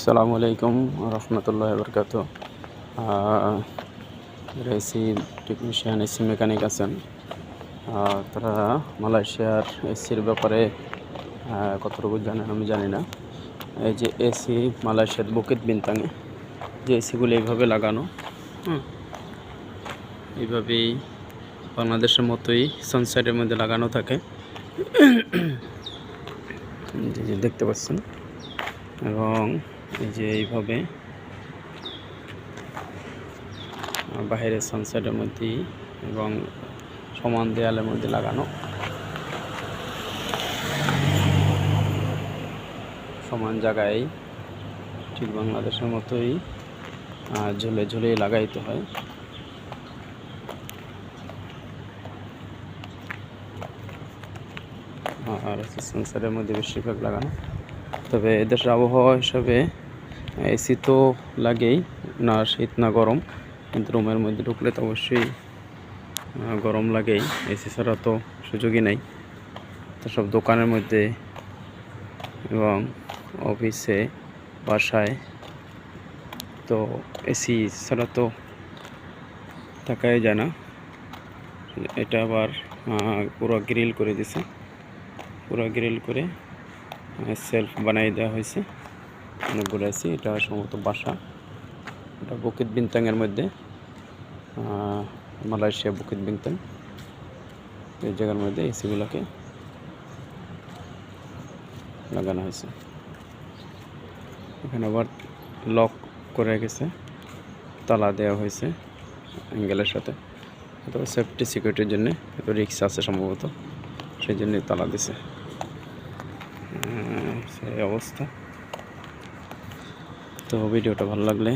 আসসালামু আলাইকুম রহমতুল্লাহ বরকাত। এসি টেকনিশিয়ান, এসি মেকানিক আছেন, তারা মালয়েশিয়ার এসির ব্যাপারে কতটুকু জানেন আমি জানি না। এই যে এসি মালয়েশিয়ার বুকিত বিন্তাঙে যে এসিগুলো এইভাবে লাগানো, এইভাবেই বাংলাদেশের মতোই সানসাইডের মধ্যে লাগানো থাকে, যে দেখতে পাচ্ছেন। এবং এই যে এইভাবে বাইরের সানসাইডের মধ্যে এবং সমান দেয়ালের মধ্যে লাগানো, সমান জায়গায় ঠিক বাংলাদেশের মতোই ঝুলে ঝুলে লাগাইতে হয়। আর সেন্সারের মধ্যে বেশিরভাগ লাগানো। তবে এদেশের আবহাওয়া হিসাবে এসি তো লাগেই, না শীত না গরম, কিন্তু রুমের মধ্যে ঢুকলে তো অবশ্যই গরম লাগেই। এসি ছাড়া তো সুযোগই নেই। তো সব দোকানের মধ্যে এবং অফিসে, বাসায় তো এসি ছাড়া তো থাকাই যায় না। এটা আবার পুরো গ্রিল করে দিছে, পুরো গ্রিল করে সেলফ বানাই দেওয়া হয়েছে অনেকগুলো এসি। এটা সম্ভবত বাসা, এটা বুকিত বিন্তাঙের মধ্যে, মালয়েশিয়া বুকিত বিন্তাং, এই জায়গার মধ্যে এসিগুলোকে লাগানো হয়েছে। এখানে আবার লক করে গেছে, তালা দেওয়া হয়েছে অ্যাঙ্গেলের সাথে, অথবা সেফটি সিকিউরিটির জন্য, এত রিক্স আছে সম্ভবত, সেই জন্যই তালা দিছে। সেই অবস্থা। তো ভিডিওটা ভালো লাগলে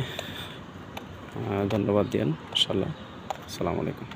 ধন্যবাদ দিন ইনশাআল্লাহ। আসসালামু আলাইকুম।